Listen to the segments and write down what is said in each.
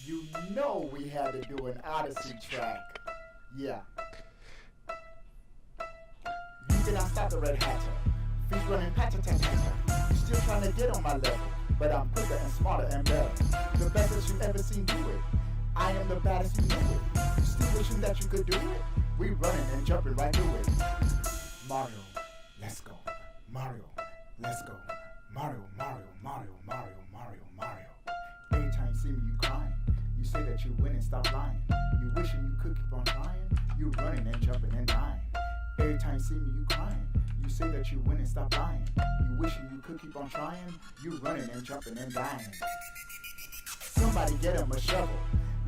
You know we had to do an Odyssey track. Yeah. You cannot stop the red hatter. Feet running patcha-tat-tat-tat. You still trying to get on my level, but I'm quicker and smarter and better. The best that you ever seen do it. I am the baddest, you know it. You still wishing that you could do it? We running and jumping right through it. Mario, let's go. Mario, let's go. Mario, Mario, Mario, Mario, Mario, Mario. Every time you see me, you crying. You say that you win and stop lying. You wishing you could keep on trying. You running and jumping and dying. Every time you see me, you crying. You say that you win and stop lying. You wishing you could keep on trying. You running and jumping and dying. Somebody get him a shovel.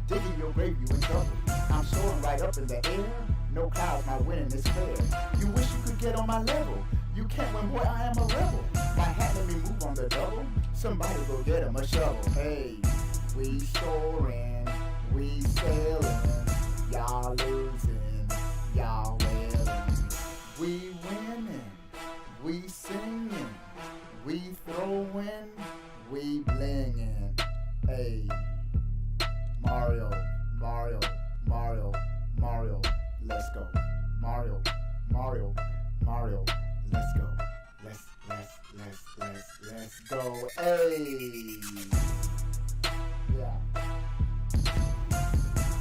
Digging your grave, you in trouble. I'm soaring right up in the air. No clouds, my winning is fair. You wish you could get on my level. You can't win, boy, I am a rebel. My hat let me move on the double. Somebody go get him a shovel. Hey, we soaring, we sailing. Y'all losing, y'all wailing. We winning, we singing. We throwing, we blinging. Hey, Mario, Mario, Mario, Mario, let's go. Mario, Mario, Mario, let's go. Let's go. Hey, yeah.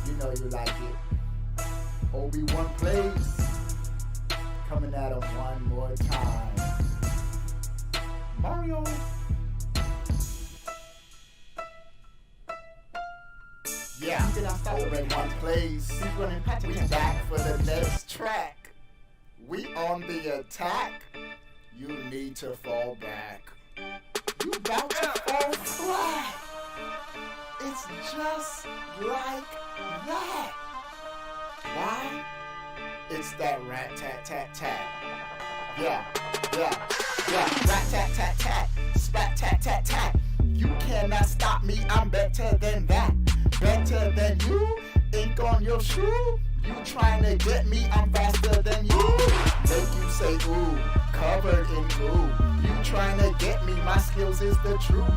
You know you like it. Obi-Wan plays. Coming at him one more time. Mario. Yeah, Obi-Wan plays. We back for the next track. We on the attack. You need to fall back. You about to fall flat. It's just like that. Why? It's that rat-tat-tat-tat. Yeah. Rat-tat-tat-tat. Spat-tat-tat-tat. You cannot stop me, I'm better than that. Better than you, ink on your shoe. You trying to get me, I'm faster than you. Make you say ooh, covered in glue. You trying to get me, my skills is the truth.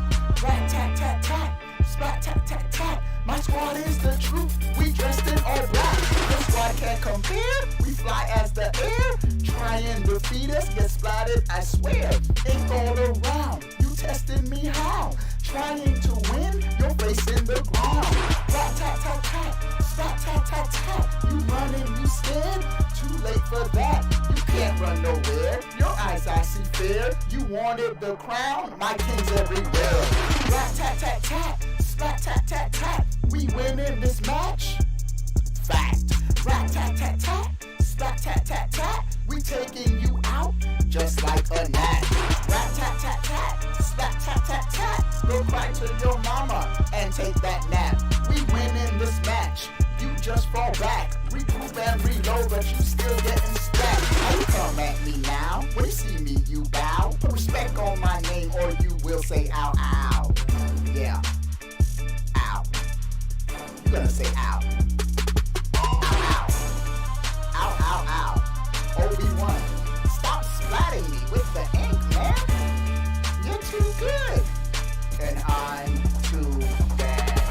Rat-tat-tat-tat, spat-tat-tat-tat. My squad is the truth, we dressed in all black. The squad can't compare, we fly as the air. Try and defeat us, get splattered, I swear. Ink all around, you testing me how? Trying to win, your face in the ground. Rat-tat-tat-tat, spat-tat-tat-tat. You running, you scared? Too late for that. You can't run nowhere. Your eyes I see fear. You wanted the crown, my king's everywhere. Rat-tat-tat-tat, spat-tat-tat-tat. We winning this match? Fact. Rat-tat-tat-tat, spat-tat-tat-tat. We taking you out just like a gnat. Rat-tat-tat-tat, spat-tat-tat-tat. Go cry to your mama and take that nap. We winning this match. You just fall back. Regroup and reload, but you still getting stacked. How you come at me now? When you see me, you bow. Put respect on my name or you will say ow, ow. Yeah. Ow. You're gonna say ow. Ow, ow. Ow, ow, ow. Obi-Wan, stop splatting me with the ink, man. You're too good. And I'm too bad.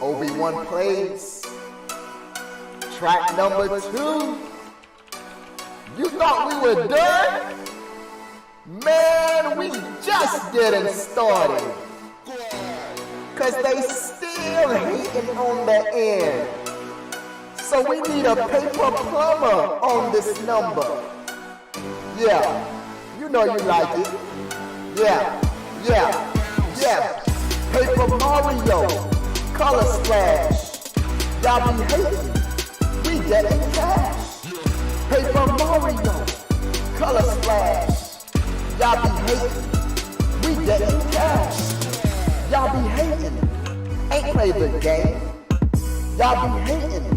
Obi-Wan plays. Track number 2. You thought we were done? Man, we just getting started. Cause they still hating on the end. So we need a paper plumber on this number. Yeah. You know you like it. Yeah. Paper Mario, color splash. Y'all be hating, we getting cash. Paper Mario, color splash. Y'all be hating, we getting cash. Y'all be hating, ain't played the game. Y'all be hating,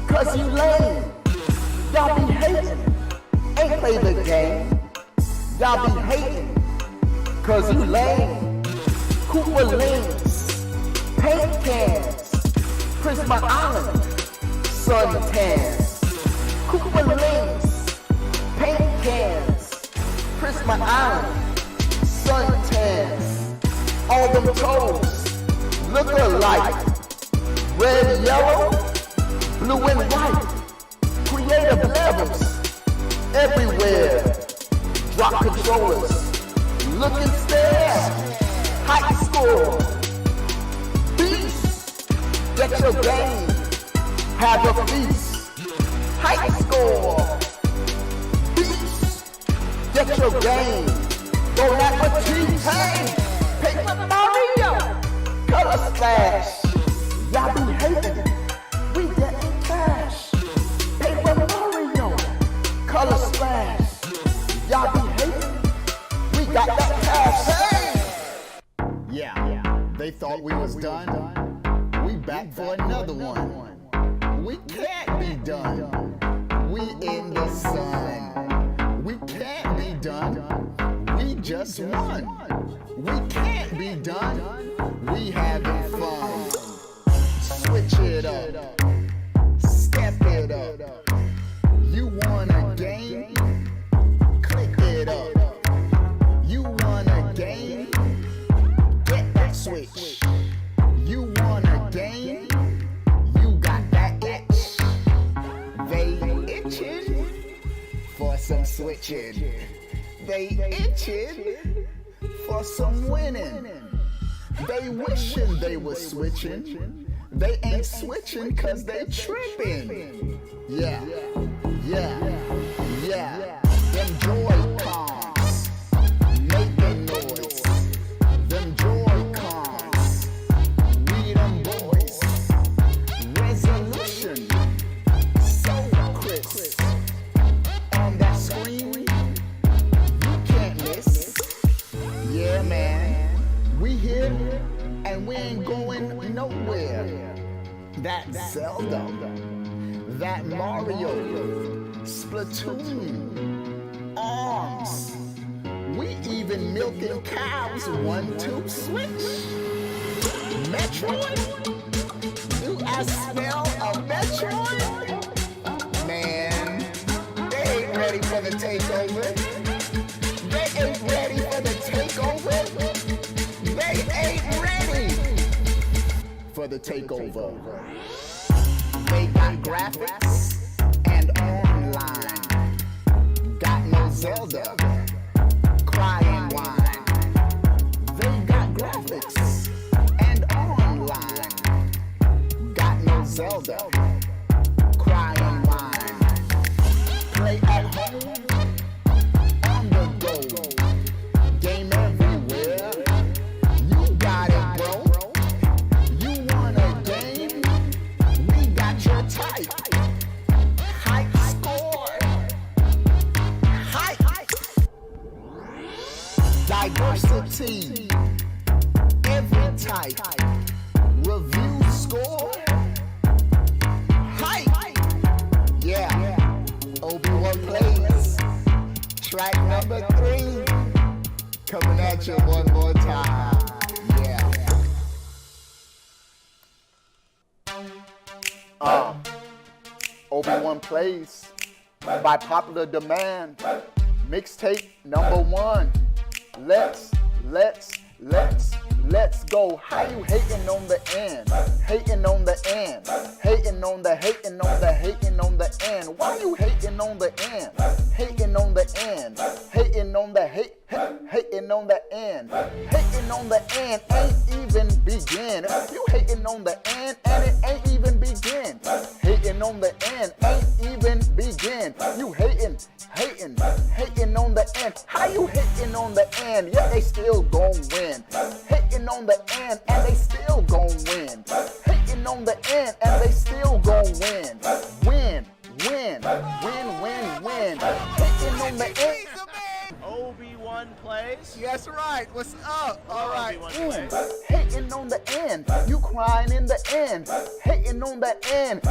cause you lame. Y'all be hating, ain't played the game. Y'all be hating, cause you lame. Cooper links, paint cans, Prisma Island, suntans. Cooper links, paint cans, Prisma Island, suntans, all them toes look alike. Red, yellow, blue and white, creative levels everywhere. Drop controllers, look and stare, high score, beast, get your game, have a feast, high score, beast, get your game, go like a team, hey, Paper Mario, Color Splash, y'all be hating, we getting cash, Paper Mario, Color Splash. Y'all be hating, we got that cash, hey! Yeah, they thought we was done. We back for another one. We can't be done. We in the sun. We can't be done. We just won. We can't be done. We having fun. Switch it up. Step it up. You want a game? It up. You want a game? Get that switch. You want a game? You got that itch. They itching for some switching. They itching for some winning. They wishing they was switching. They ain't switching cause they tripping. Yeah. Them Joy-Cons making noise. Them Joy-Cons, we them boys. Resolution, so crisp. On that screen, you can't miss. Yeah, man, we here and we ain't going nowhere. That Zelda, that Mario, Splatoon Arms, we even milking cows 1-2 switch. Metroid? Do I smell a Metroid? Man, they ain't ready for the takeover. They ain't ready for the takeover. They ain't ready for the takeover. They got graphics and online. Got no Zelda, crying wine. They got graphics and online. Got no Zelda, crying wine. Play at home, on the go. Game everywhere. You got it, bro. You want a game? We got your type. High score. High. Diversity. Every type. Review score. High. Yeah. Obi-Wan plays. Track number 3. Coming at you one more time. Yeah. Obi-Wan plays by popular demand. Mixtape number 1. Let's go. How you hating on the end? Hating on the end. Hating on the end. Why you hating on the end? Hating on the end. Hating on the hating on the end. Hating on the end ain't even begin. You hating on the end and it ain't even begin. Hating on the end ain't even begin. You hating on the end. How you hating on the end? Yeah, they still gon' win. Hating on the end and they still gon' win. Hating on the end and they still gon' win. Win. Hating on the end. Obi-Wan plays. That's right. What's up? All right. Obi-Wan plays. Hating on the end. You crying in the end. Hating on the end.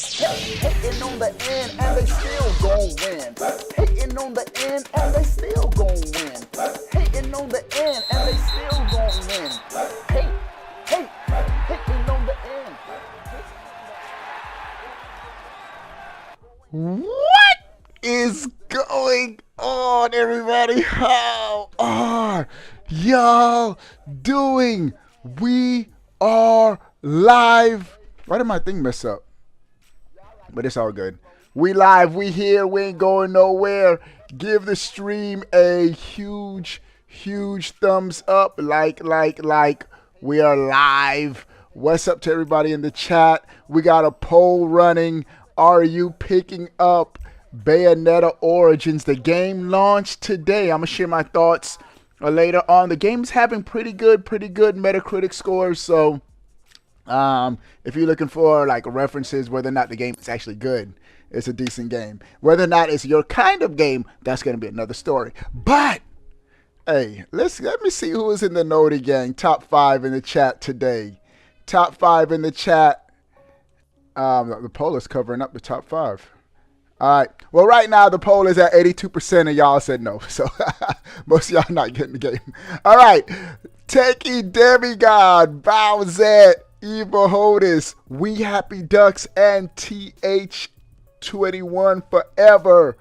Hating on the end and they still gon' win. Hating on the end and they still gon' win. Hating on the end and they still gon' win. Hating on the end. What is going on, everybody? How are y'all doing? We are live. Why did my thing mess up? But it's all good. We live. We here. We ain't going nowhere. Give the stream a huge thumbs up. Like. We are live. What's up to everybody in the chat? We got a poll running. Are you picking up Bayonetta Origins? The game launched today. I'm going to share my thoughts later on. The game's having pretty good Metacritic scores. So if you're looking for like references whether or not the game is actually good, it's a decent game. Whether or not it's your kind of game, that's going to be another story. But hey, let me see who is in the Noti gang. Top 5 in the chat today. Top 5 in the chat. The poll is covering up the top 5. All right. Well, right now the poll is at 82% and y'all said no. So most of y'all not getting the game. All right. Techie Demigod, Bowsette, Eva Hodis, We Happy Ducks, and TH21 Forever.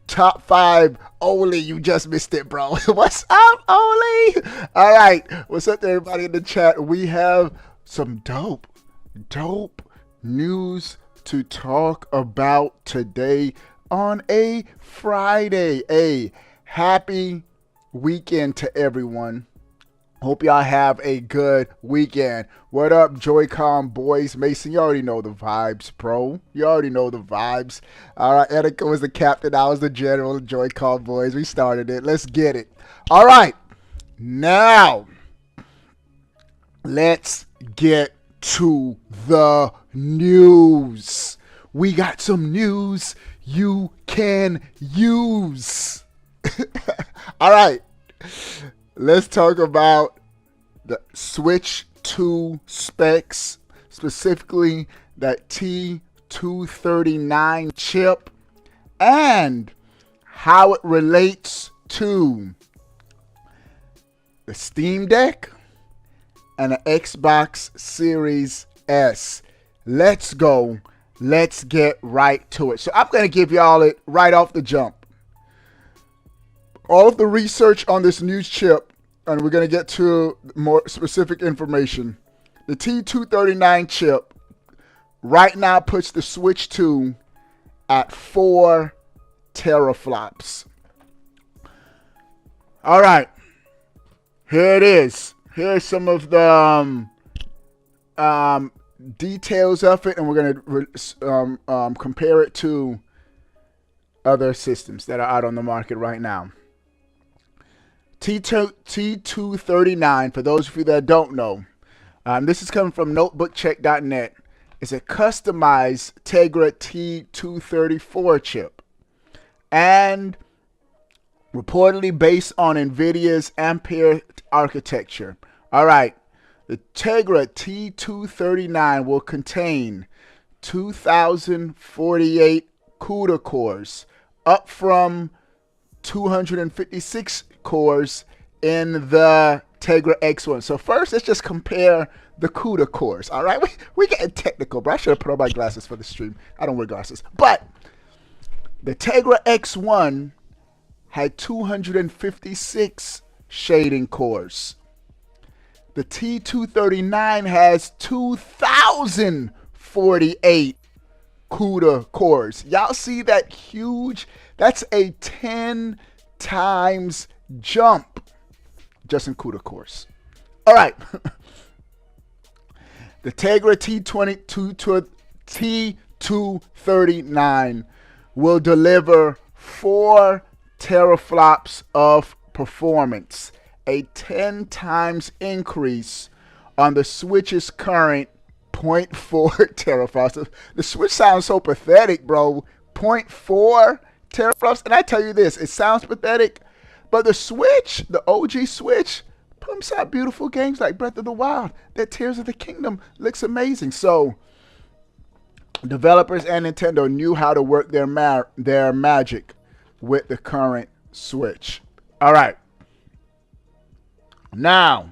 Top 5. Oli, you just missed it, bro. What's up, Oli? All right. What's up to everybody in the chat? We have some dope news to talk about today on a Friday. A happy weekend to everyone. Hope y'all have a good weekend. What up, Joy-Con boys? Mason, you already know the vibes, bro. You already know the vibes. All right, Erica was the captain. I was the general. Joy-Con boys, we started it. Let's get it. All right, now let's get to the news. We got some news you can use. All right. Let's talk about the Switch 2 specs, specifically that T239 chip and how it relates to the Steam Deck and the Xbox Series S. Let's go. Let's get right to it. So I'm going to give y'all it right off the jump. All of the research on this new chip, and we're going to get to more specific information. The T239 chip right now puts the Switch 2 at 4 teraflops. All right. Here it is. Here's some of the details of it, and we're going to compare it to other systems that are out on the market right now. T239, for those of you that don't know, this is coming from notebookcheck.net. It's a customized Tegra T234 chip and reportedly based on NVIDIA's Ampere architecture. All right, the Tegra T239 will contain 2,048 CUDA cores, up from 256 cores in the Tegra X1. So first, let's just compare the CUDA cores. All right, we getting technical, bro. I should have put on my glasses for the stream. I don't wear glasses. But the Tegra X1 had 256 shading cores. The T239 has 2,048 CUDA cores. Y'all see that huge? That's a 10 times jump just in CUDA cores. All right. The Tegra T239 will deliver 4 teraflops of performance, a 10 times increase on the Switch's current 0.4 teraflops. The Switch sounds so pathetic, bro. 0.4 teraflops. And I tell you this, it sounds pathetic, but the Switch, the OG Switch, pumps out beautiful games like Breath of the Wild. That Tears of the Kingdom looks amazing. So developers and Nintendo knew how to work their magic with the current Switch. All right. Now,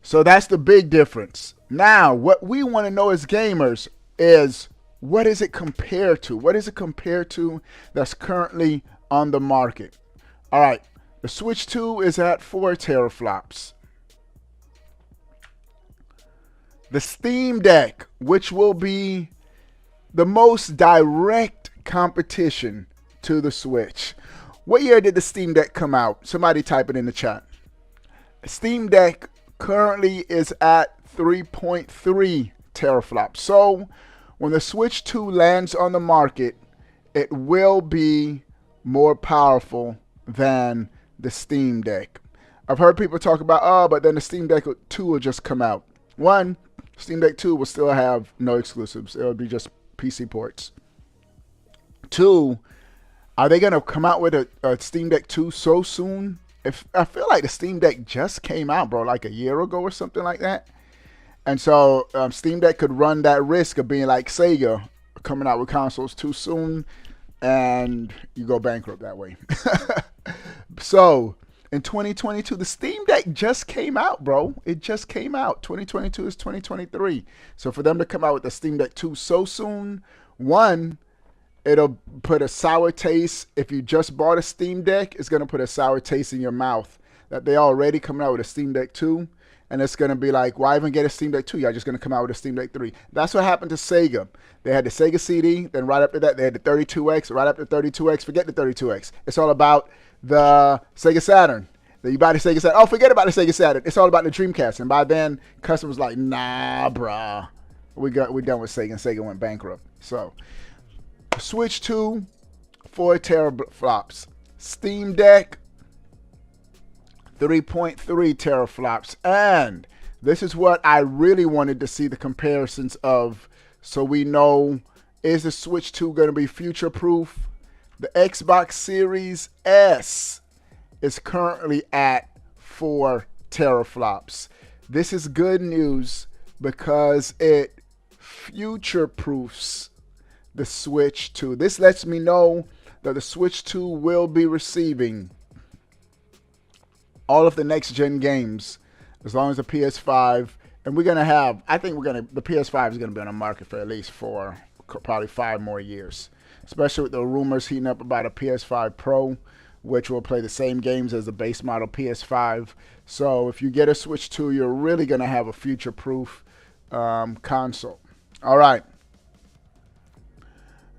so that's the big difference. Now, what we want to know as gamers is, what is it compared to? What is it compared to that's currently on the market? All right. The Switch 2 is at 4 teraflops. The Steam Deck, which will be the most direct competition to the Switch. What year did the Steam Deck come out? Somebody type it in the chat. Steam Deck currently is at 3.3 teraflops. So when the Switch 2 lands on the market, it will be more powerful than the Steam Deck. I've heard people talk about, oh, but then the Steam Deck 2 will just come out. One, Steam Deck 2 will still have no exclusives. It'll be just PC ports. Two, are they going to come out with a Steam Deck 2 so soon? I feel like the Steam Deck just came out, bro, like a year ago or something like that. And so Steam Deck could run that risk of being like Sega, coming out with consoles too soon, and you go bankrupt that way. So in 2022, the Steam Deck just came out, bro. It just came out. 2022 is 2023. So for them to come out with the Steam Deck 2 so soon, one, it'll put a sour taste. If you just bought a Steam Deck, it's going to put a sour taste in your mouth that they already coming out with a Steam Deck 2. And it's going to be like, why even get a Steam Deck 2? Y'all just going to come out with a Steam Deck 3. That's what happened to Sega. They had the Sega CD. Then right after that, they had the 32X. Right after 32X, forget the 32X. It's all about the Sega Saturn. Then you buy the Sega Saturn. Oh, forget about the Sega Saturn. It's all about the Dreamcast. And by then, customers like, nah, bruh. We're done with Sega. And Sega went bankrupt. So Switch 2, 4 teraflops. Steam Deck, 3.3 teraflops. And this is what I really wanted to see the comparisons of, so we know, is the Switch 2 going to be future proof? The Xbox Series S is currently at 4 teraflops. This is good news because it future proofs the Switch 2. This lets me know that the Switch 2 will be receiving all of the next gen games as long as the PS5, and we're gonna have, I think the PS5 is gonna be on the market for at least probably 5 more years, especially with the rumors heating up about a PS5 Pro, which will play the same games as the base model PS5. So if you get a Switch 2, you're really gonna have a future proof console. All right.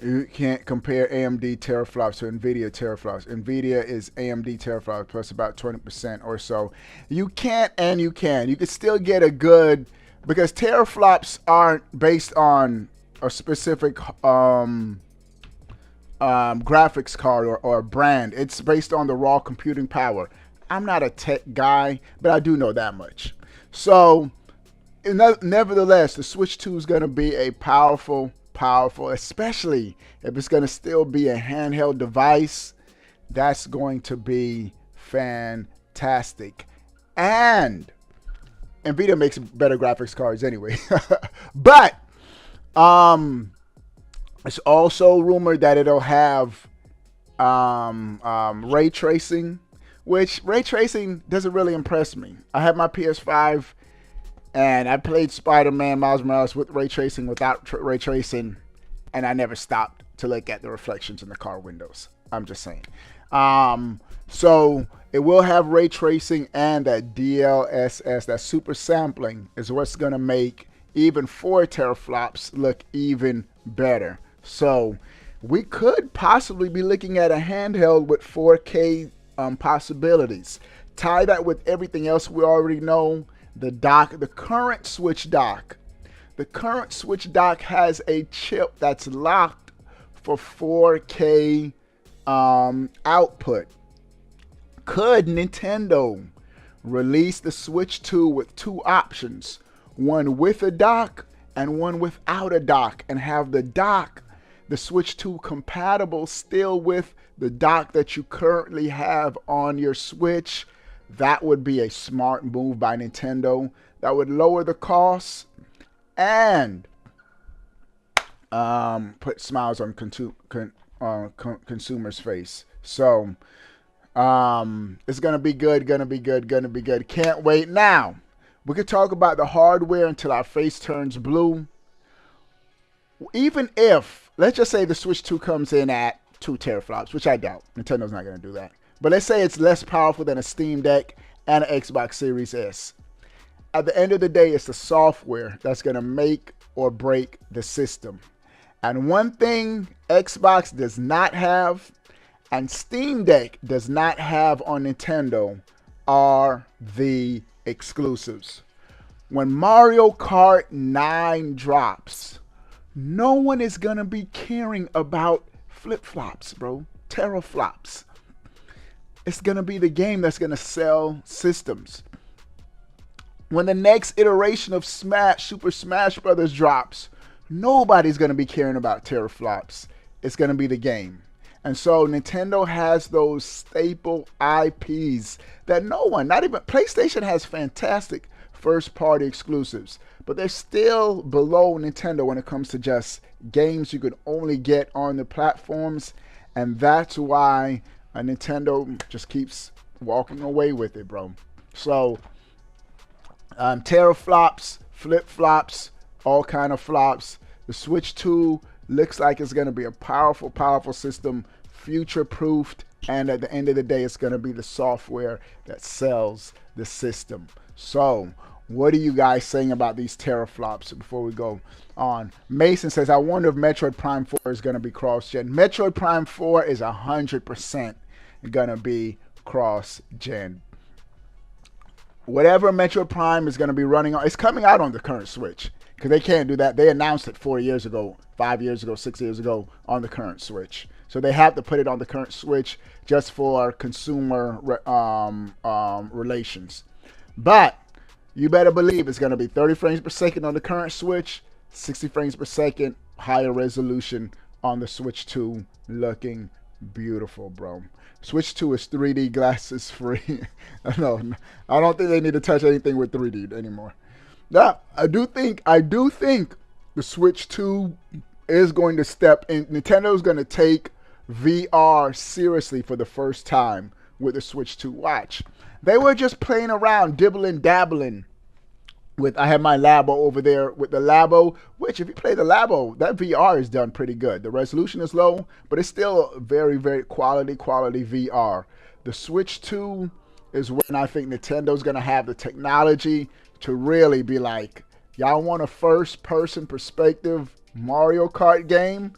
You can't compare AMD teraflops to NVIDIA teraflops. NVIDIA is AMD teraflops plus about 20% or so. You can't and you can. You can still get a good, because teraflops aren't based on a specific graphics card or brand. It's based on the raw computing power. I'm not a tech guy, but I do know that much. So nevertheless, the Switch 2 is going to be a powerful, especially if it's going to still be a handheld device. That's going to be fantastic. And NVIDIA makes better graphics cards anyway. But it's also rumored that it'll have ray tracing, which ray tracing doesn't really impress me. I have my PS5 and I played Spider-Man Miles Morales with ray tracing, without ray tracing, and I never stopped to look at the reflections in the car windows. I'm just saying. So it will have ray tracing, and that DLSS, that super sampling, is what's going to make even 4 teraflops look even better. So we could possibly be looking at a handheld with 4K possibilities. Tie that with everything else we already know. The dock, the current Switch dock. The current Switch dock has a chip that's locked for 4K output. Could Nintendo release the Switch 2 with 2 options? One with a dock and one without a dock, and have the dock, the Switch 2, compatible still with the dock that you currently have on your Switch? That would be a smart move by Nintendo. That would lower the costs and put smiles on consumers' face. So it's gonna be good, gonna be good. Can't wait. Now we could talk about the hardware until our face turns blue. Even if, let's just say the Switch 2 comes in at 2 teraflops, which I doubt. Nintendo's not gonna do that. But let's say it's less powerful than a Steam Deck and an Xbox Series S. At the end of the day, it's the software that's going to make or break the system. And one thing Xbox does not have and Steam Deck does not have on Nintendo are the exclusives. When Mario Kart 9 drops, no one is going to be caring about flip-flops, bro. Teraflops. It's going to be the game that's going to sell systems. When the next iteration of Super Smash Brothers drops, nobody's going to be caring about teraflops. It's going to be the game. And so Nintendo has those staple IPs that no one, not even PlayStation, has fantastic first-party exclusives. But they're still below Nintendo when it comes to just games you could only get on the platforms. And that's why Nintendo just keeps walking away with it, bro. So teraflops, flip-flops, all kind of flops. The Switch 2 looks like it's going to be a powerful, powerful system, future-proofed, and at the end of the day, it's going to be the software that sells the system. So, what are you guys saying about these teraflops before we go on? Mason says, I wonder if Metroid Prime 4 is going to be cross-gen. Metroid Prime 4 is 100% going to be cross-gen. Whatever Metroid Prime is going to be running on, it's coming out on the current Switch. Because they can't do that. They announced it 4 years ago, 5 years ago, 6 years ago on the current Switch. So they have to put it on the current Switch just for consumer relations. But you better believe it's going to be 30 frames per second on the current Switch, 60 frames per second, higher resolution on the Switch 2, looking beautiful, bro. Switch 2 is 3D glasses free. No, I don't think they need to touch anything with 3D anymore. Now, I do think the Switch 2 is going to step in. Nintendo is going to take VR seriously for the first time with the Switch 2. Watch. They were just playing around, dibbling, dabbling with, I have my Labo over there with the Labo, which if you play the Labo, that VR is done pretty good. The resolution is low, but it's still very, very quality VR. The Switch 2 is when I think Nintendo's going to have the technology to really be like, y'all want a first-person perspective Mario Kart game?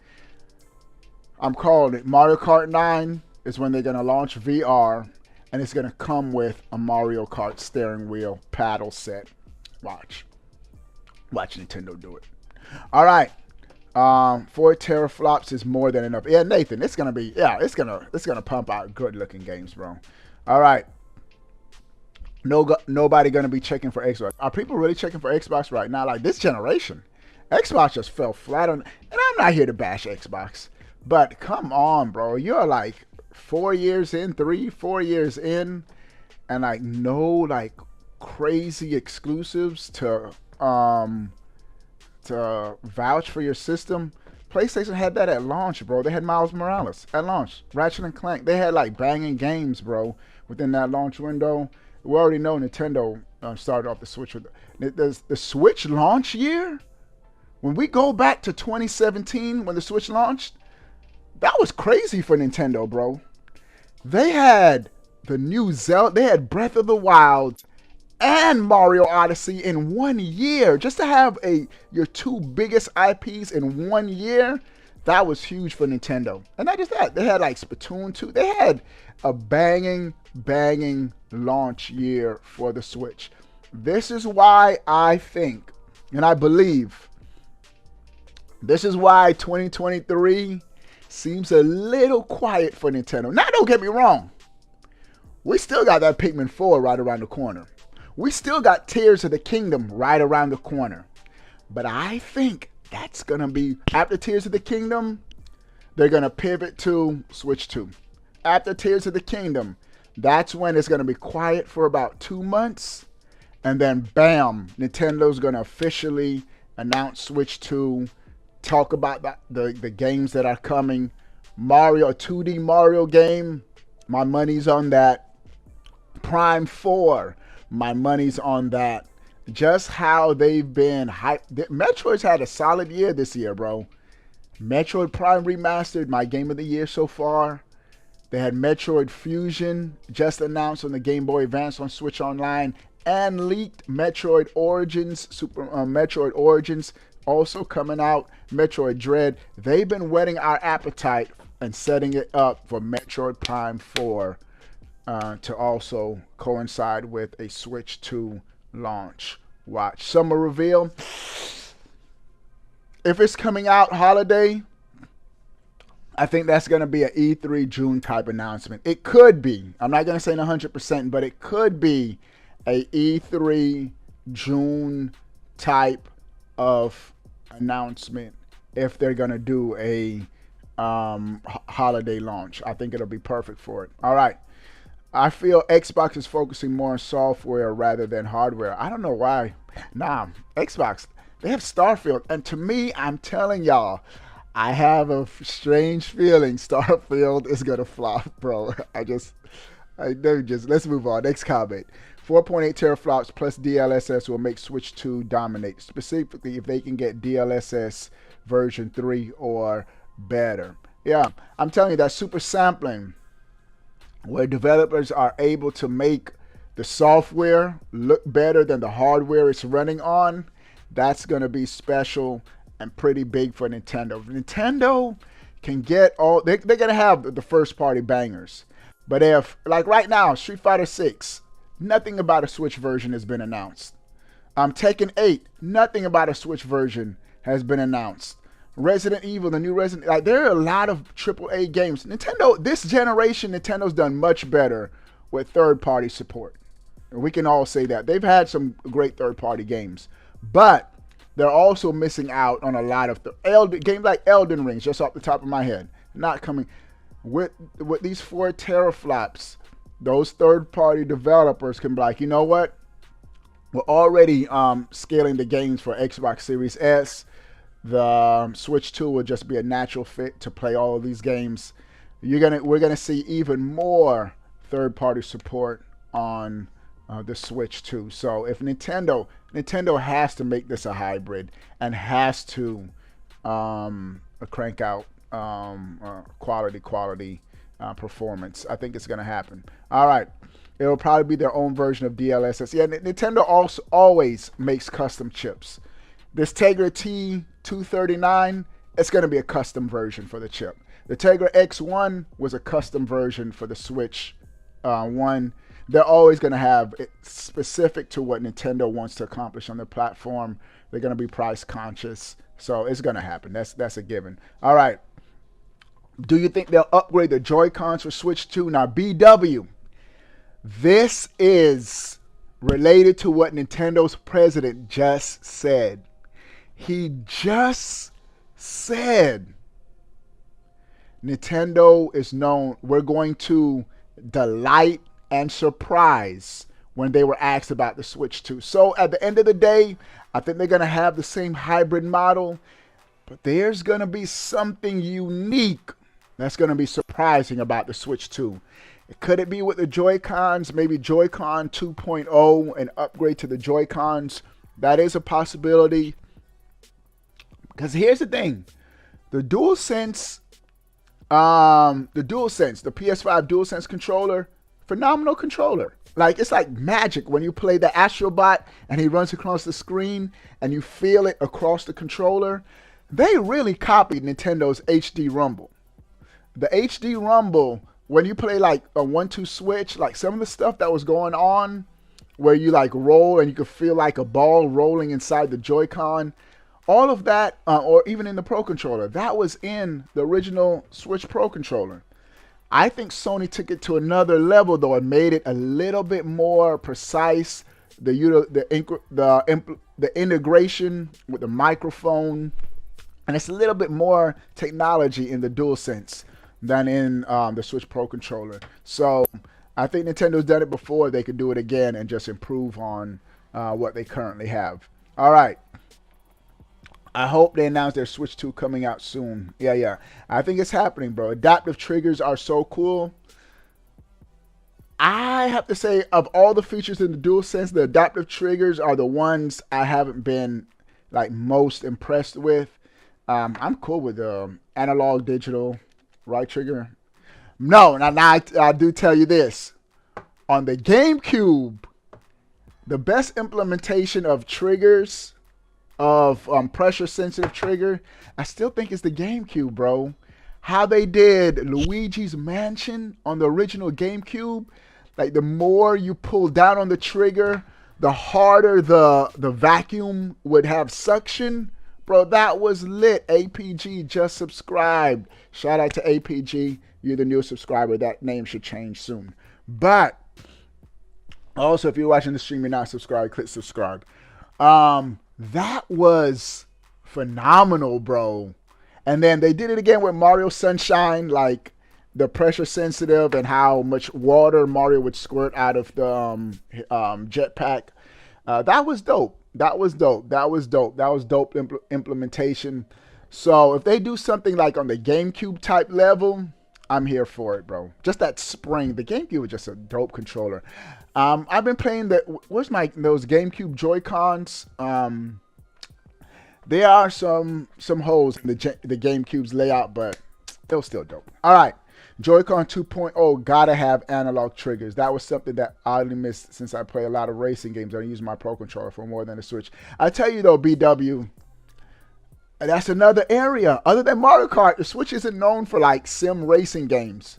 I'm calling it. Mario Kart 9 is when they're going to launch VR, and it's going to come with a Mario Kart steering wheel paddle set. Watch Nintendo do it. All right. 4 teraflops is more than enough. Yeah, Nathan, it's going to be, yeah, it's going to pump out good-looking games, bro. All right. Nobody going to be checking for Xbox. Are people really checking for Xbox right now? Like this generation, Xbox just fell flat on. And I'm not here to bash Xbox, but come on, bro. You're like 4 years in, 3-4 years in, and like no like crazy exclusives to vouch for your system. PlayStation had that at launch, bro. They had Miles Morales at launch. Ratchet and Clank. They had like banging games, bro, within that launch window. We already know Nintendo started off the Switch with the Switch launch year. When we go back to 2017, when the Switch launched, that was crazy for Nintendo, bro. They had the new Zelda, they had Breath of the Wild and Mario Odyssey in 1 year. Just to have your two biggest IPs in 1 year, that was huge for Nintendo. And not just that, they had like Splatoon 2. They had a banging launch year for the Switch. This is why I think, and I believe, this is why 2023 seems a little quiet for Nintendo. Now, don't get me wrong. We still got that Pikmin 4 right around the corner. We still got Tears of the Kingdom right around the corner. But I think that's going to be, after Tears of the Kingdom, they're going to pivot to Switch 2. After Tears of the Kingdom, that's when it's going to be quiet for about 2 months. And then, bam, Nintendo's going to officially announce Switch 2, talk about the games that are coming. Mario, a 2D Mario game, my money's on that. Prime 4, my money's on that. Just how they've been hyped. Metroid's had a solid year this year, bro. Metroid Prime Remastered, my game of the year so far. They had Metroid Fusion just announced on the Game Boy Advance on Switch Online, and leaked Metroid Origins, Metroid Origins also coming out, Metroid Dread. They've been whetting our appetite and setting it up for Metroid Prime 4 to also coincide with a Switch 2 launch. Watch. Summer reveal. If it's coming out holiday, I think that's going to be an E3 June type announcement. It could be. I'm not going to say 100%, but it could be a E3 June type of announcement if they're going to do a holiday launch. I think it'll be perfect for it. All right. I feel Xbox is focusing more on software rather than hardware. I don't know why. Nah, Xbox, they have Starfield. And to me, I'm telling y'all, I have a strange feeling Starfield is going to flop, bro. Let's move on. Next comment. 4.8 teraflops plus DLSS will make Switch 2 dominate, specifically if they can get DLSS version 3 or better. Yeah, I'm telling you, that super sampling, where developers are able to make the software look better than the hardware it's running on, that's going to be special and pretty big for Nintendo. Nintendo can get all, they're going to have the first party bangers. But if, like right now, Street Fighter 6, nothing about a Switch version has been announced. Tekken 8, nothing about a Switch version has been announced. Resident Evil, the new Resident, like there are a lot of AAA games. Nintendo, this generation, Nintendo's done much better with third-party support. We can all say that. They've had some great third-party games. But they're also missing out on a lot of games like Elden Ring, just off the top of my head. Not coming. With these 4 teraflops, those third-party developers can be like, you know what? We're already scaling the games for Xbox Series S. The Switch 2 will just be a natural fit to play all of these games. We're gonna see even more third-party support on the Switch 2. So if Nintendo has to make this a hybrid and has to crank out quality performance, I think it's gonna happen. All right. It'll probably be their own version of DLSS. Yeah, Nintendo also always makes custom chips. This Tegra T239, it's going to be a custom version for the chip. The Tegra X1 was a custom version for the Switch 1. They're always going to have it specific to what Nintendo wants to accomplish on their platform. They're going to be price conscious. So it's going to happen. That's a given. All right. Do you think they'll upgrade the Joy-Cons for Switch 2? Now, BW, this is related to what Nintendo's president just said. He just said Nintendo is known, we're going to delight and surprise when they were asked about the Switch 2. So at the end of the day, I think they're going to have the same hybrid model, but there's going to be something unique that's going to be surprising about the Switch 2. Could it be with the Joy-Cons, maybe Joy-Con 2.0, an upgrade to the Joy-Cons? That is a possibility. Because here's the thing, the DualSense, the PS5 DualSense controller, phenomenal controller. Like, it's like magic when you play the Astrobot and he runs across the screen and you feel it across the controller. They really copied Nintendo's HD Rumble. The HD Rumble, when you play like a 1-2 switch, like some of the stuff that was going on where you like roll and you could feel like a ball rolling inside the Joy-Con, all of that, or even in the Pro Controller, that was in the original Switch Pro Controller. I think Sony took it to another level, though, and made it a little bit more precise. The integration with the microphone, and it's a little bit more technology in the DualSense than in the Switch Pro Controller. So I think Nintendo's done it before. They could do it again and just improve on what they currently have. All right. I hope they announce their Switch 2 coming out soon. Yeah. I think it's happening, bro. Adaptive triggers are so cool. I have to say, of all the features in the DualSense, the adaptive triggers are the ones I haven't been like most impressed with. I'm cool with the analog digital right trigger. No, now I do tell you this. On the GameCube, the best implementation of triggers, of pressure sensitive trigger, I still think it's the GameCube, bro. How they did Luigi's Mansion on the original GameCube, like the more you pull down on the trigger, the harder the vacuum would have suction. Bro, that was lit. APG just subscribed. Shout out to APG. You're the new subscriber. That name should change soon. But also, if you're watching the stream, you're not subscribed, click subscribe. That was phenomenal, bro. And then they did it again with Mario Sunshine, like the pressure sensitive and how much water Mario would squirt out of the jetpack. That was dope. That was dope implementation. So if they do something like on the GameCube type level, I'm here for it, bro. Just that spring. The GameCube was just a dope controller. I've been playing those GameCube Joy-Cons. There are some holes in the GameCube's layout, but it was still dope. All right. Joy-Con 2.0 gotta have analog triggers. That was something that I oddly missed since I play a lot of racing games. I use my Pro Controller for more than the Switch. I tell you though, BW, that's another area. Other than Mario Kart, the Switch isn't known for like sim racing games.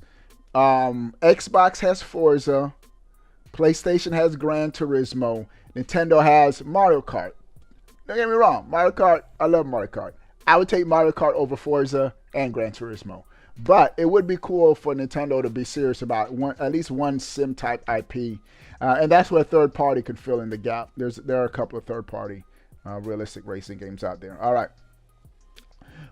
Xbox has Forza. PlayStation has Gran Turismo. Nintendo has Mario Kart. Don't get me wrong. Mario Kart, I love Mario Kart. I would take Mario Kart over Forza and Gran Turismo. But it would be cool for Nintendo to be serious about at least one sim type IP. And that's where a third party could fill in the gap. There are a couple of third party realistic racing games out there. All right.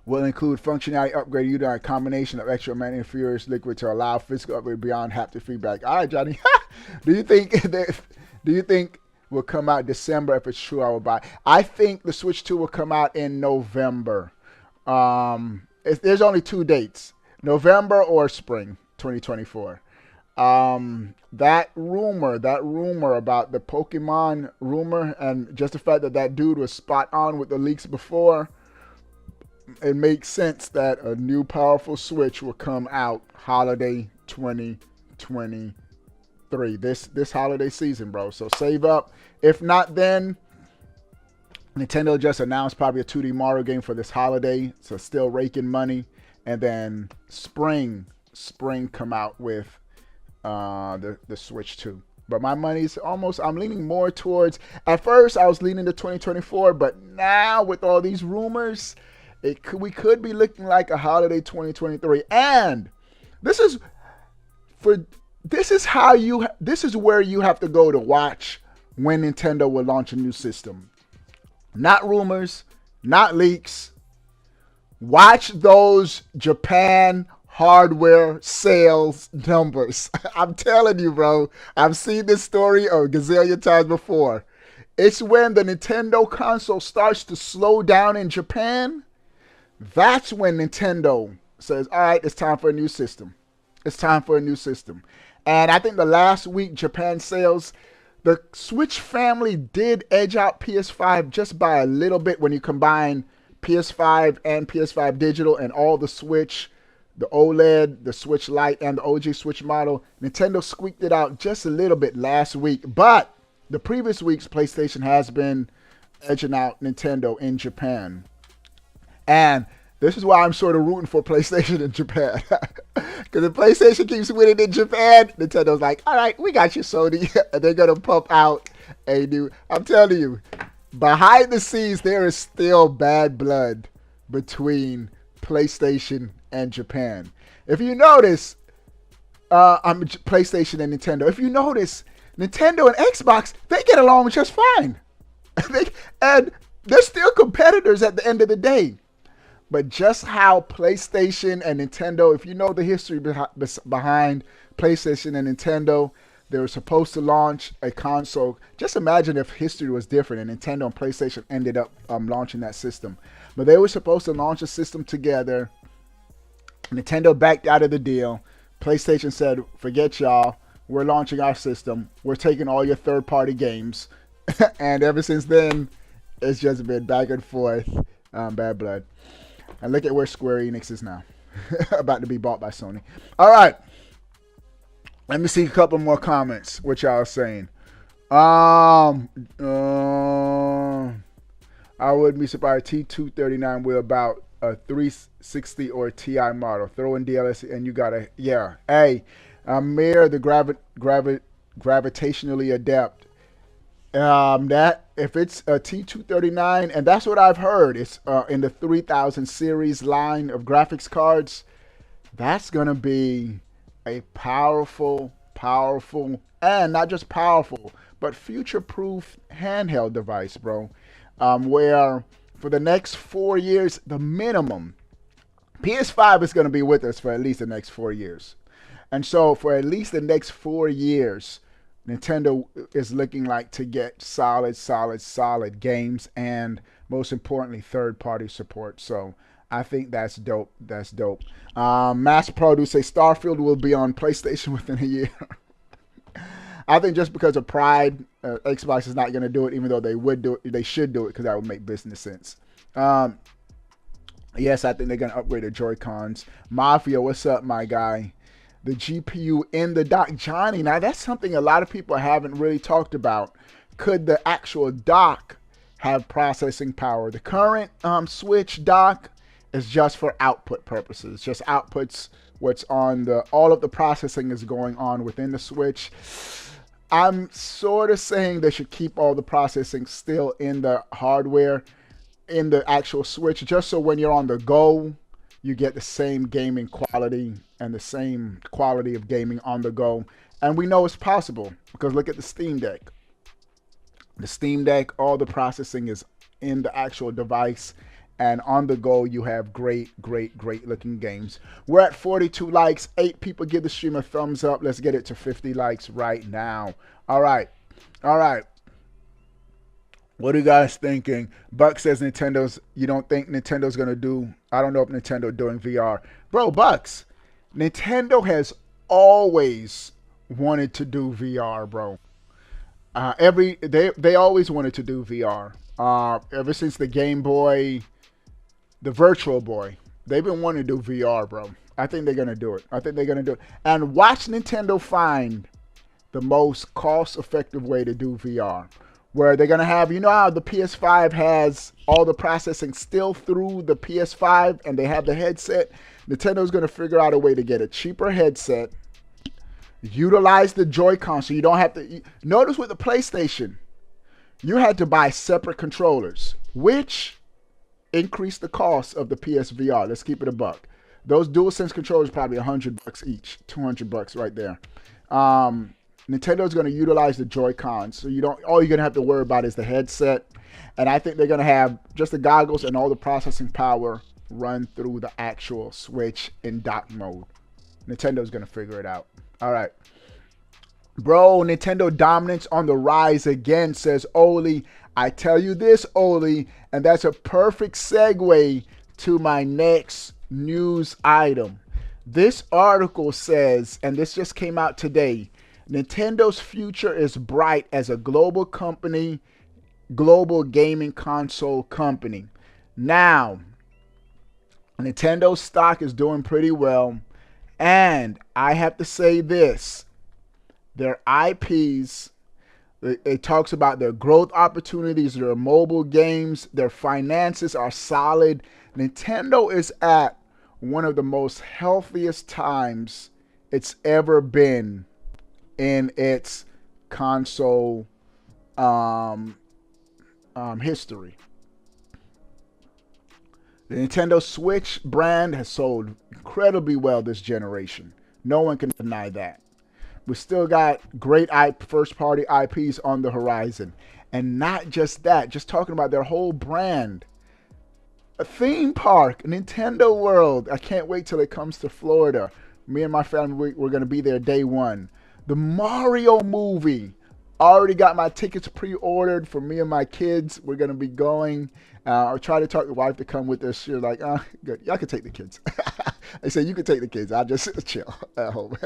Will include functionality upgrade using a combination of extra manufacturer's liquid to allow physical upgrade beyond haptic feedback. All right, Johnny. Do you think will come out December? If it's true, I will buy. I think the Switch 2 will come out in November. There's only 2 dates. November or spring 2024. That rumor about the Pokemon rumor, and just the fact that dude was spot on with the leaks before, it makes sense that a new powerful Switch will come out holiday 2023. This holiday season, bro. So save up. If not, then Nintendo just announced probably a 2D Mario game for this holiday, so still raking money. And then spring come out with the Switch 2. But my money's almost, I'm leaning more towards, at first I was leaning to 2024, but now with all these rumors, we could be looking like a holiday 2023. And this is where you have to go to watch when Nintendo will launch a new system. Not rumors, not leaks. Watch those Japan hardware sales numbers. I'm telling you, bro. I've seen this story a gazillion times before. It's when the Nintendo console starts to slow down in Japan. That's when Nintendo says, all right, it's time for a new system. It's time for a new system. And I think the last week Japan sales, the Switch family did edge out PS5 just by a little bit when you combine PS5 and PS5 digital and all the Switch, the OLED, the Switch Lite, and the OG Switch model. Nintendo squeaked it out just a little bit last week. But the previous weeks, PlayStation has been edging out Nintendo in Japan. And this is why I'm sort of rooting for PlayStation in Japan. Because if PlayStation keeps winning in Japan, Nintendo's like, all right, we got you, Sony. And they're going to pump out a new... I'm telling you, behind the scenes, there is still bad blood between PlayStation and Japan. If you notice, PlayStation and Nintendo. If you notice, Nintendo and Xbox, they get along just fine. And they're still competitors at the end of the day. But just how PlayStation and Nintendo, if you know the history behind PlayStation and Nintendo, they were supposed to launch a console. Just imagine if history was different and Nintendo and PlayStation ended up launching that system. But they were supposed to launch a system together. Nintendo backed out of the deal. PlayStation said, forget y'all. We're launching our system. We're taking all your third-party games. And ever since then, it's just been back and forth. Bad blood. And look at where Square Enix is now. About to be bought by Sony. All right. Let me see a couple more comments. What y'all saying? Um, uh, I wouldn't be surprised. T239 will about a 360 or Ti model. Throw in Dlss and you got a yeah. Hey, Amir, the gravitationally adept. That if it's a T239, and that's what I've heard. It's in the 3000 series line of graphics cards. That's gonna be a powerful, and not just powerful, but future-proof handheld device, bro. Where for the next 4 years, the minimum, PS5 is going to be with us for at least the next 4 years. And so for at least the next 4 years, Nintendo is looking like to get solid games and most importantly, third-party support. So I think that's dope. That's dope. Mass Produce say Starfield will be on PlayStation within a year. I think just because of pride, Xbox is not going to do it, even though they would do it. They should do it because that would make business sense. Yes, I think they're going to upgrade the Joy-Cons. Mafia, what's up, my guy? The GPU in the dock. Johnny, now that's something a lot of people haven't really talked about. Could the actual dock have processing power? The current Switch dock is just for output purposes. Just outputs what's on the, all of the processing is going on within the Switch. I'm sort of saying they should keep all the processing still in the hardware, in the actual Switch, just so when you're on the go, you get the same gaming quality and the same quality of gaming on the go. And we know it's possible because look at the Steam Deck. The Steam Deck, all the processing is in the actual device. And on the go, you have great looking games. We're at 42 likes. 8 people give the stream a thumbs up. Let's get it to 50 likes right now. All right. What are you guys thinking? Buck says Nintendo's, you don't think Nintendo's going to do, I don't know if Nintendo doing VR. Bro, Bucks, Nintendo has always wanted to do VR, bro. They always wanted to do VR. Ever since the Game Boy, the Virtual Boy, they've been wanting to do VR, bro. I think they're going to do it. And watch Nintendo find the most cost-effective way to do VR. Where they're going to have, you know how the PS5 has all the processing still through the PS5 and they have the headset? Nintendo's going to figure out a way to get a cheaper headset, utilize the Joy-Con so you don't have to. Notice with the PlayStation, you had to buy separate controllers, which increased the cost of the PSVR. Let's keep it a buck. Those DualSense controllers probably $100 each, $200 right there. Nintendo's going to utilize the Joy-Cons, so you don't. All you're going to have to worry about is the headset, and I think they're going to have just the goggles and all the processing power run through the actual Switch in dock mode. Nintendo's going to figure it out. All right. Bro, Nintendo dominance on the rise again, says Oli. I tell you this, Oli, and that's a perfect segue to my next news item. This article says, and this just came out today, Nintendo's future is bright as a global company, global gaming console company. Now, Nintendo's stock is doing pretty well, and I have to say this. Their IPs, it talks about their growth opportunities, their mobile games, their finances are solid. Nintendo is at one of the most healthiest times it's ever been in its console history. The Nintendo Switch brand has sold incredibly well this generation. No one can deny that. We still got great first-party IPs on the horizon. And not just that, just talking about their whole brand. A theme park, Nintendo World. I can't wait till it comes to Florida. Me and my family, we're going to be there day one. The Mario movie. Already got my tickets pre-ordered for me and my kids. We're going to be going. I'll try to talk the wife to come with us. She's like, good. Y'all can take the kids. They say, you can take the kids. I'll just chill at home.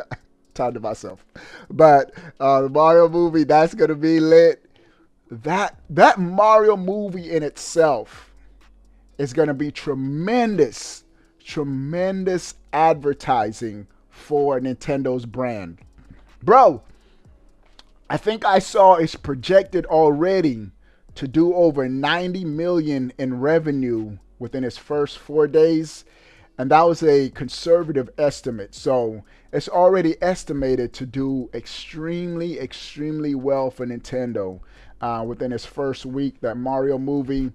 Time to myself. But the Mario movie, that's going to be lit. That Mario movie in itself is going to be tremendous advertising for Nintendo's brand. Bro, I think I saw it's projected already to do over 90 million in revenue within its first 4 days. And that was a conservative estimate. So it's already estimated to do extremely, extremely well for Nintendo within its first week, that Mario movie.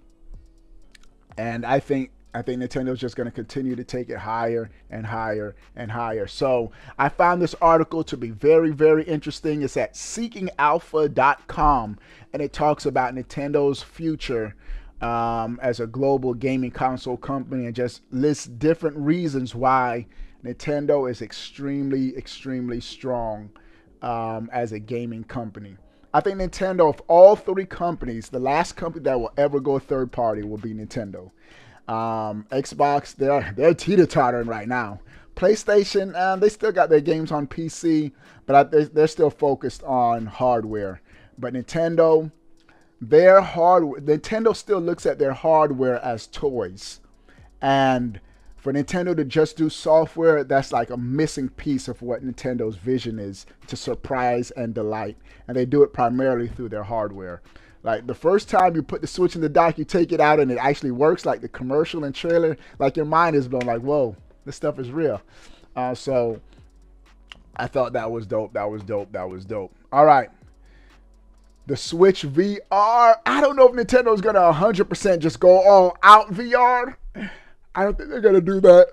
And I think Nintendo's just going to continue to take it higher and higher and higher. So I found this article to be very, very interesting. It's at seekingalpha.com, and it talks about Nintendo's future as a global gaming console company, and just lists different reasons why Nintendo is extremely, extremely strong as a gaming company. I think Nintendo, of all three companies, the last company that will ever go third party will be Nintendo. Xbox, they're teeter-tottering right now. PlayStation, they still got their games on PC, but they're still focused on hardware. But Nintendo, Nintendo still looks at their hardware as toys. And for Nintendo to just do software, that's like a missing piece of what Nintendo's vision is, to surprise and delight. And they do it primarily through their hardware. Like the first time you put the Switch in the dock, you take it out and it actually works, like the commercial and trailer, like your mind is blown, like, whoa, this stuff is real. So I thought that was dope. That was dope. That was dope. All right. The Switch VR. I don't know if Nintendo's going to 100% just go all out VR. I don't think they're going to do that.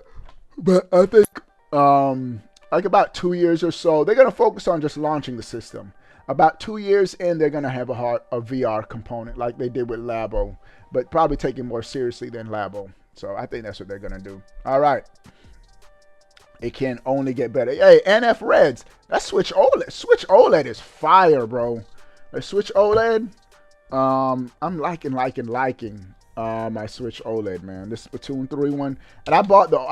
But I think like about 2 years or so, they're going to focus on just launching the system. About 2 years in, they're going to have a VR component like they did with Labo, but probably take it more seriously than Labo. So I think that's what they're going to do. All right. It can only get better. Hey, NF Reds, that Switch OLED. Switch OLED is fire, bro. The Switch OLED, I'm liking my Switch OLED, man. This Splatoon 3 one. And I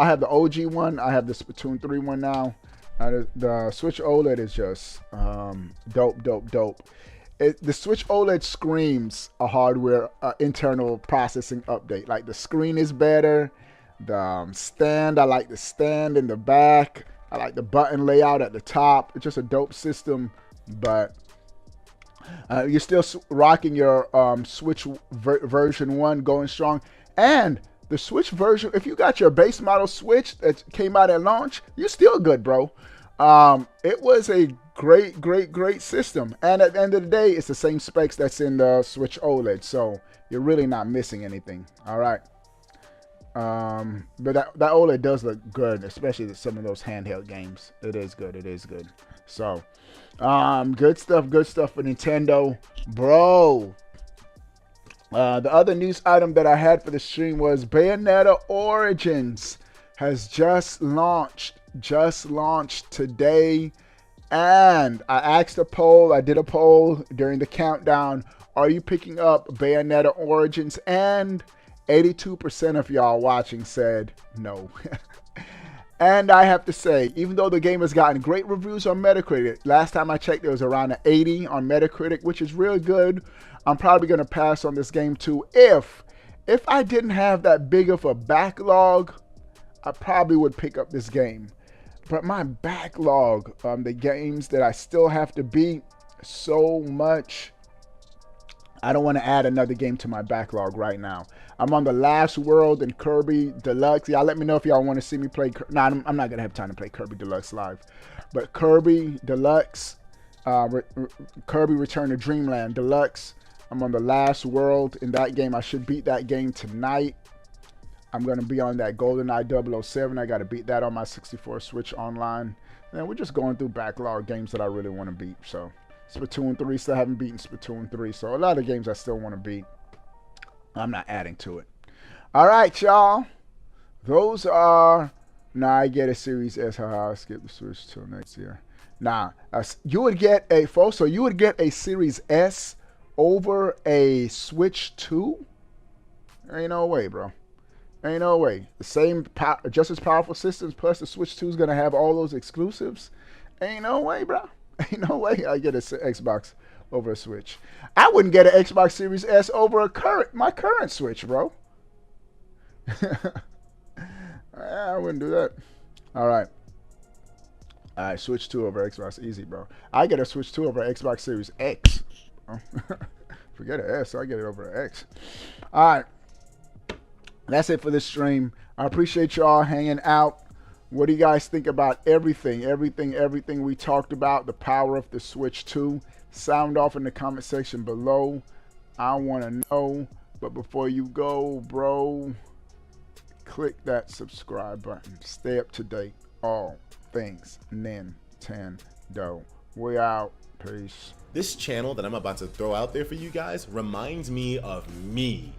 have the OG one. I have the Splatoon 3 one now. The Switch OLED is just dope. The Switch OLED screams a hardware internal processing update. Like the screen is better. The stand, I like the stand in the back. I like the button layout at the top. It's just a dope system. But you're still rocking your Switch version 1 going strong. And the Switch version, if you got your base model Switch that came out at launch, you're still good, bro. It was a great system. And at the end of the day, it's the same specs that's in the Switch OLED. So you're really not missing anything. All right. But that OLED does look good, especially some of those handheld games. It is good. It is good. So, good stuff for Nintendo, bro. The other news item that I had for the stream was Bayonetta Origins has just launched today. And I asked a poll, I did a poll during the countdown. Are you picking up Bayonetta Origins? And 82% of y'all watching said no. And I have to say, even though the game has gotten great reviews on Metacritic, last time I checked, it was around an 80 on Metacritic, which is real good. I'm probably going to pass on this game too. If I didn't have that big of a backlog, I probably would pick up this game. But my backlog, the games that I still have to beat, so much. I don't want to add another game to my backlog right now. I'm on the last world in Kirby Deluxe. Y'all let me know if y'all want to see me play. Nah, I'm not going to have time to play Kirby Deluxe live. But Kirby Deluxe, Kirby Return to Dreamland Deluxe. I'm on the last world in that game. I should beat that game tonight. I'm going to be on that GoldenEye 007. I got to beat that on my 64 Switch online. And we're just going through backlog games that I really want to beat. So Splatoon 3, still haven't beaten Splatoon 3. So a lot of games I still want to beat. I'm not adding to it. All right, y'all. Those are... Nah, I get a Series S. Haha, I'll skip the Switch till next year. Nah, you would get a... So you would get a Series S over a Switch 2? There ain't no way, bro. Ain't no way. The same, just as powerful systems, plus the Switch 2 is going to have all those exclusives. Ain't no way, bro. Ain't no way I get an Xbox over a Switch. I wouldn't get an Xbox Series S over my current Switch, bro. I wouldn't do that. All right. All right, Switch 2 over Xbox, easy, bro. I get a Switch 2 over Xbox Series X. Forget an S, so I get it over an X. All right, that's it for this stream. I appreciate y'all hanging out. What do you guys think about everything we talked about? The power of the Switch 2. Sound off in the comment section below. I want to know. But before you go, bro, click that subscribe button. Stay up to date. All things Nintendo. We out. Peace. This channel that I'm about to throw out there for you guys reminds me of me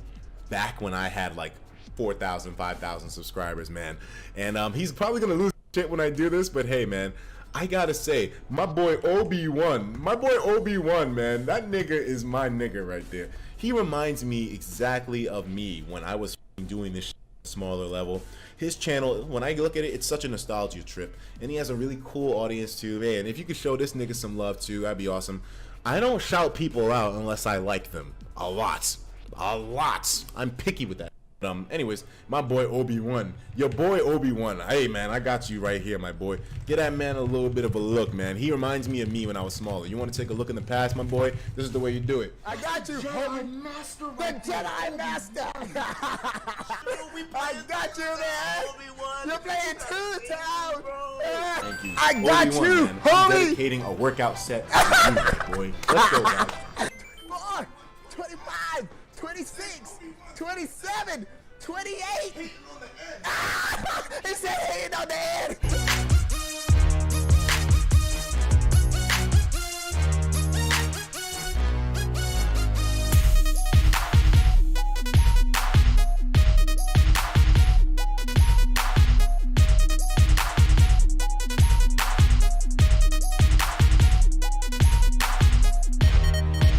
back when I had like 4,000, 5,000 subscribers, man. And he's probably gonna lose shit when I do this, but hey, man, I gotta say, my boy Obi-Wan, man, that nigga is my nigga right there. He reminds me exactly of me when I was doing this shit at a smaller level. His channel, when I look at it, it's such a nostalgia trip, and he has a really cool audience too. Man, if you could show this nigga some love too, that'd be awesome. I don't shout people out unless I like them. A lot. I'm picky with that. Anyways, my boy Obi-Wan, your boy Obi-Wan. Hey man, I got you right here, my boy. Get that man a little bit of a look, man. He reminds me of me when I was smaller. You want to take a look in the past, my boy? This is the way you do it. I got you, Jedi Master. The Jedi Master. I got you, man. You're playing Toontown. Thank you. I got Obi-Wan, you, man. homie. I'm dedicating a workout set to you, my boy. Let's go, guys. 4, 25, 26, 27, 28.